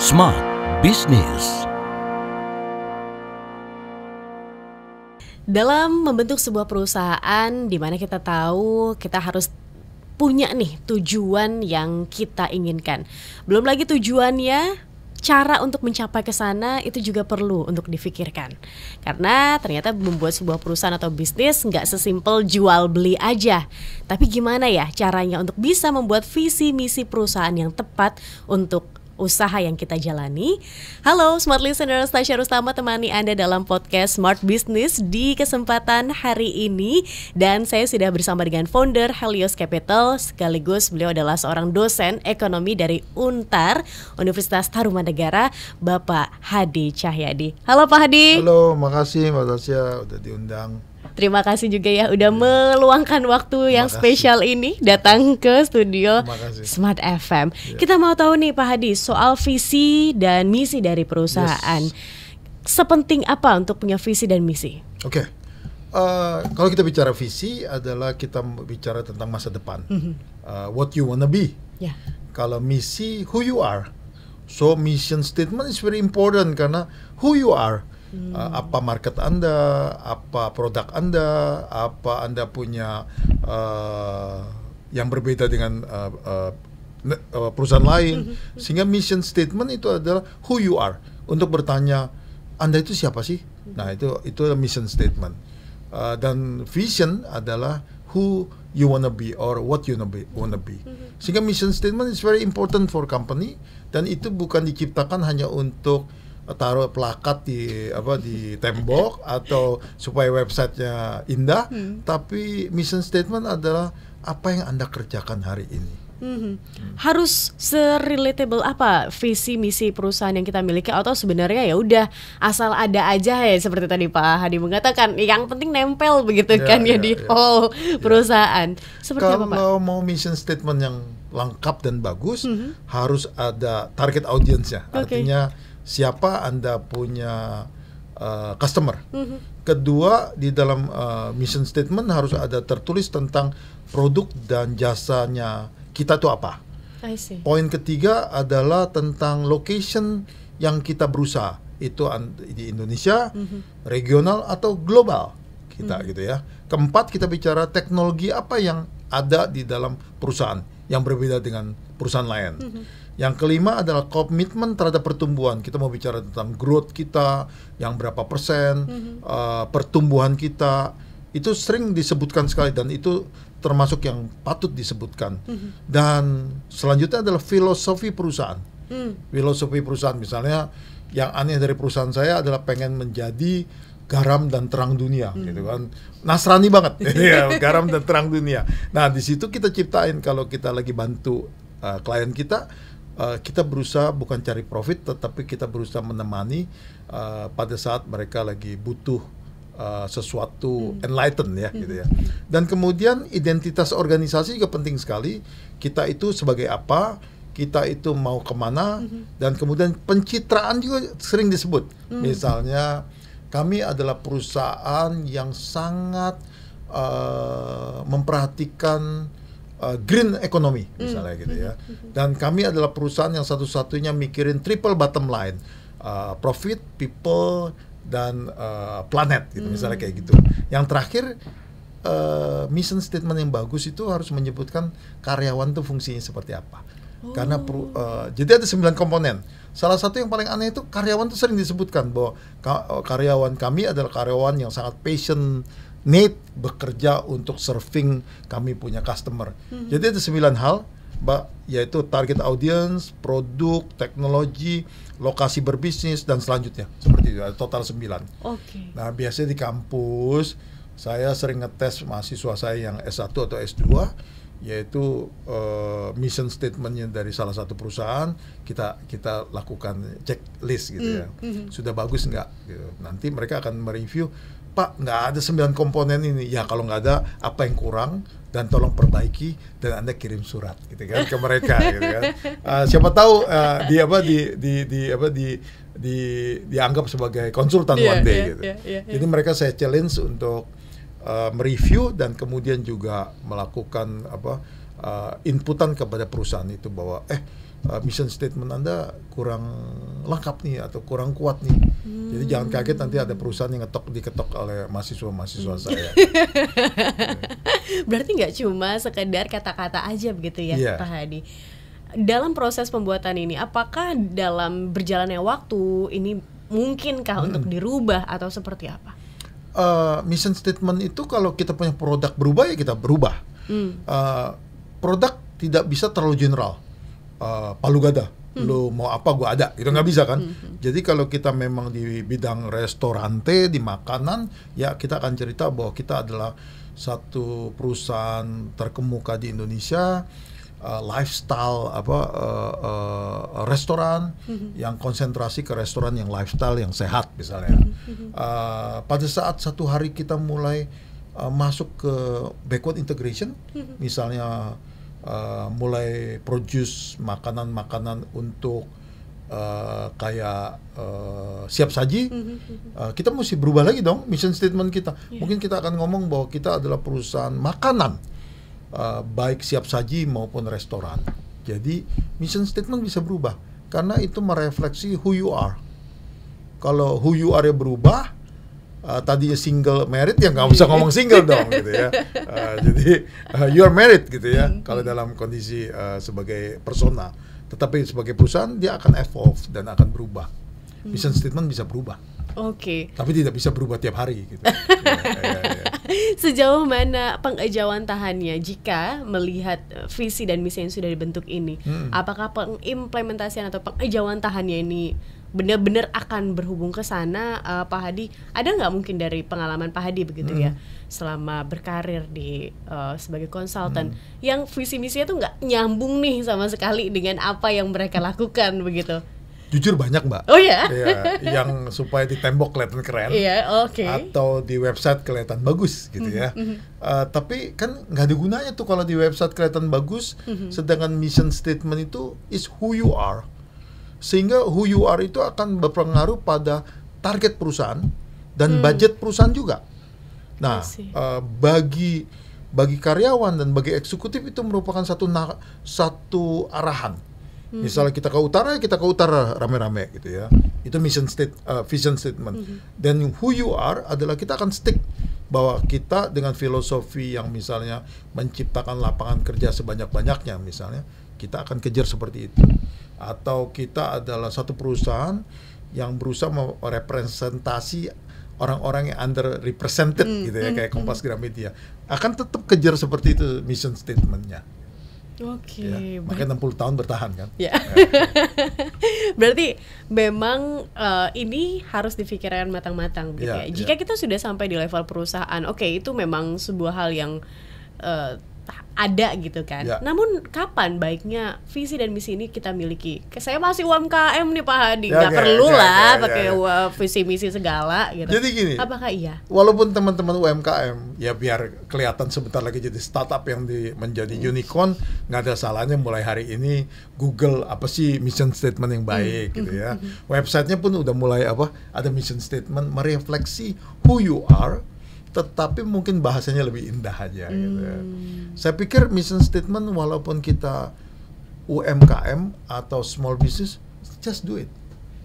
Smart Business. Dalam membentuk sebuah perusahaan di mana kita tahu kita harus punya nih tujuan yang kita inginkan. Belum lagi tujuannya, cara untuk mencapai ke sana itu juga perlu untuk difikirkan. Karena ternyata membuat sebuah perusahaan atau bisnis nggak sesimpel jual beli aja. Tapi gimana ya caranya untuk bisa membuat visi misi perusahaan yang tepat untuk usaha yang kita jalani. Halo Smart Listeners, Tasya Rustama temani Anda dalam podcast Smart Business di kesempatan hari ini. Dan saya sudah bersama dengan founder Helios Capital, sekaligus beliau adalah seorang dosen ekonomi dari UNTAR, Universitas Tarumanegara, Bapak Hadi Cahyadi. Halo Pak Hadi. Halo, makasih Mbak Tasya udah diundang. Terima kasih juga ya udah meluangkan waktu yang spesial ini datang ke studio Smart FM. Kita mau tahu nih Pak Hadi soal visi dan misi dari perusahaan. Sepenting apa untuk punya visi dan misi? Oke. Kalau kita bicara visi adalah kita bicara tentang masa depan. What you wanna be. Kalau misi, who you are. So mission statement is very important karena who you are. Apa market Anda, apa produk Anda, apa Anda punya yang berbeda dengan perusahaan lain. Sehingga mission statement itu adalah who you are. Untuk bertanya, Anda itu siapa sih? Nah itu mission statement. Dan vision adalah who you wanna be or what you wanna be. Sehingga mission statement is very important for company. Dan itu bukan diciptakan hanya untuk taruh plakat di tembok atau supaya websitenya indah, tapi mission statement adalah apa yang Anda kerjakan hari ini. Harus se-relatable apa visi misi perusahaan yang kita miliki, atau sebenarnya ya udah asal ada aja ya seperti tadi Pak Hadi mengatakan, yang penting nempel begitu di hall perusahaan. Seperti apa Pak? Kalau mau mission statement yang lengkap dan bagus, harus ada target audience-nya. Artinya siapa Anda punya customer. Kedua, di dalam mission statement harus ada tertulis tentang produk dan jasanya kita itu apa. Poin ketiga adalah tentang location yang kita berusaha. Itu di Indonesia, regional atau global kita gitu ya. Keempat, kita bicara teknologi apa yang ada di dalam perusahaan yang berbeda dengan perusahaan lain. Yang kelima adalah komitmen terhadap pertumbuhan. Kita mau bicara tentang growth kita, yang berapa persen, pertumbuhan kita. Itu sering disebutkan sekali dan itu termasuk yang patut disebutkan. Dan selanjutnya adalah filosofi perusahaan. Filosofi perusahaan misalnya, yang aneh dari perusahaan saya adalah pengen menjadi garam dan terang dunia, gitu kan. Nasrani banget, garam dan terang dunia. Nah, di situ kita ciptain kalau kita lagi bantu klien kita. Kita berusaha bukan cari profit, tetapi kita berusaha menemani pada saat mereka lagi butuh sesuatu enlighten ya, gitu ya. Dan kemudian identitas organisasi juga penting sekali. Kita itu sebagai apa, kita itu mau kemana, dan kemudian pencitraan juga sering disebut. Misalnya kami adalah perusahaan yang sangat memperhatikan green economy misalnya gitu ya. Dan kami adalah perusahaan yang satu-satunya mikirin triple bottom line, profit, people, dan planet gitu, misalnya kayak gitu. Yang terakhir, mission statement yang bagus itu harus menyebutkan karyawan itu fungsinya seperti apa. Karena jadi ada 9 komponen. Salah satu yang paling aneh itu karyawan itu sering disebutkan bahwa karyawan kami adalah karyawan yang sangat passionate bekerja untuk serving kami punya customer. Jadi ada 9 hal, yaitu target audience, produk, teknologi, lokasi berbisnis, dan selanjutnya. Seperti itu, ada total 9. Nah, biasanya di kampus saya sering ngetes mahasiswa saya yang S1 atau S2, yaitu mission statementnya dari salah satu perusahaan. Kita lakukan checklist gitu ya. Sudah bagus nggak? Gitu. Nanti mereka akan mereview, Pak, nggak ada 9 komponen ini. Ya kalau nggak ada, apa yang kurang? Dan tolong perbaiki, dan Anda kirim surat gitu kan ke mereka gitu kan. Siapa tahu dianggap sebagai konsultan one day gitu. Jadi mereka saya challenge untuk mereview dan kemudian juga melakukan inputan kepada perusahaan itu bahwa mission statement Anda kurang lengkap nih atau kurang kuat nih. Jadi jangan kaget nanti ada perusahaan yang diketok oleh mahasiswa saya. Berarti nggak cuma sekedar kata-kata aja begitu ya, Pak Hadi. Dalam proses pembuatan ini, apakah dalam berjalannya waktu ini mungkinkah untuk dirubah atau seperti apa? Mission statement itu kalau kita punya produk berubah ya kita berubah. Produk tidak bisa terlalu general. Palu gada, lo mau apa gua ada, itu nggak bisa kan. Jadi kalau kita memang di bidang restorante, di makanan, ya kita akan cerita bahwa kita adalah satu perusahaan terkemuka di Indonesia, lifestyle restoran yang konsentrasi ke restoran yang lifestyle yang sehat misalnya. Pada saat satu hari kita mulai masuk ke backward integration, misalnya mulai produce makanan-makanan untuk kayak siap saji, kita mesti berubah lagi dong mission statement kita. Mungkin kita akan ngomong bahwa kita adalah perusahaan makanan, baik siap saji maupun restoran. Jadi mission statement bisa berubah karena itu merefleksi who you are. Kalau who you are berubah, tadinya single married ya nggak usah ngomong single dong gitu ya. Jadi you are married gitu ya kalau dalam kondisi sebagai persona. Tetapi sebagai perusahaan dia akan evolve dan akan berubah. Mission statement bisa berubah. Oke. Tapi tidak bisa berubah tiap hari gitu. Sejauh mana pengejawantahannya jika melihat visi dan misi yang sudah dibentuk ini? Apakah pengimplementasian atau pengejawantahannya ini benar-benar akan berhubung ke sana, Pak Hadi? Ada nggak mungkin dari pengalaman Pak Hadi begitu ya, selama berkarir di sebagai konsultan, yang visi misinya tuh nggak nyambung nih sama sekali dengan apa yang mereka lakukan begitu? Jujur banyak Mbak. Oh ya? Yang supaya di tembok kelihatan keren, atau di website kelihatan bagus gitu ya. Tapi kan nggak ada gunanya tuh kalau di website kelihatan bagus, sedangkan mission statement itu is who you are. Sehingga who you are itu akan berpengaruh pada target perusahaan dan budget perusahaan juga. Nah, bagi karyawan dan bagi eksekutif itu merupakan satu arahan. Misalnya kita ke utara rame-rame gitu ya. Itu vision statement. Dan who you are adalah kita akan stick bahwa kita dengan filosofi yang misalnya menciptakan lapangan kerja sebanyak-banyaknya misalnya, kita akan kejar seperti itu. Atau kita adalah satu perusahaan yang berusaha merepresentasi orang-orang yang underrepresented gitu ya, kayak Kompas Gramedia, akan tetap kejar seperti itu mission statementnya. Oke. Makanya 60 tahun bertahan kan. Berarti memang ini harus difikirkan matang-matang gitu ya. Jika kita sudah sampai di level perusahaan, itu memang sebuah hal yang ada gitu kan. Namun kapan baiknya visi dan misi ini kita miliki? Saya masih UMKM nih Pak Hadi, nggak perlu lah pakai visi misi segala gitu. Jadi gini, apakah iya? Walaupun teman-teman UMKM ya biar kelihatan sebentar lagi jadi startup yang menjadi unicorn, nggak ada salahnya mulai hari ini Google apa sih mission statement yang baik gitu ya. Websitenya pun udah mulai ada mission statement merefleksi who you are, tetapi mungkin bahasanya lebih indah aja gitu ya. Saya pikir mission statement walaupun kita UMKM atau small business, just do it.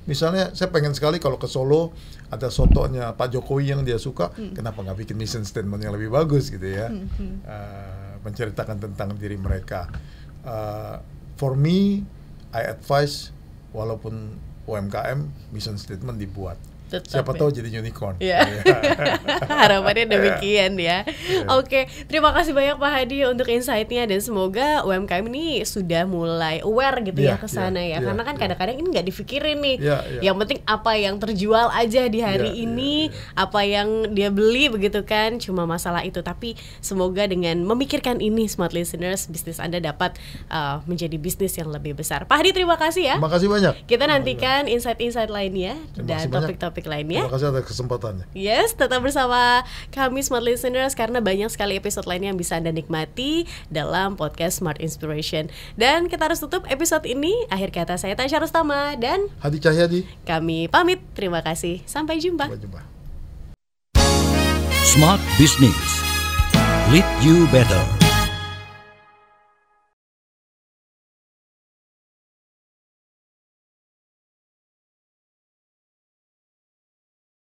Misalnya saya pengen sekali kalau ke Solo ada sotonya Pak Jokowi yang dia suka, kenapa nggak bikin mission statement yang lebih bagus gitu ya, menceritakan tentang diri mereka. For me, I advise walaupun UMKM mission statement dibuat. Siapa tahu jadi unicorn. Harapannya demikian ya. Oke, terima kasih banyak Pak Hadi untuk insight-nya, dan semoga UMKM ini sudah mulai aware gitu ya ke sana ya. Karena kan kadang-kadang ini nggak dipikirin nih. Yang penting apa yang terjual aja di hari ini, apa yang dia beli begitu kan, cuma masalah itu. Tapi semoga dengan memikirkan ini, smart listeners, bisnis Anda dapat menjadi bisnis yang lebih besar. Pak Hadi, terima kasih ya. Terima kasih banyak. Kita nantikan insight-insight lainnya dan topik-topik lainnya. Terima kasih atas kesempatannya. Yes, tetap bersama kami Smart Listeners karena banyak sekali episode lainnya yang bisa Anda nikmati dalam podcast Smart Inspiration. Dan kita harus tutup episode ini. Akhir kata saya Tasya Rustama dan Hadi Cahyadi. Kami pamit. Terima kasih. Sampai jumpa. Smart Business. Lead you better.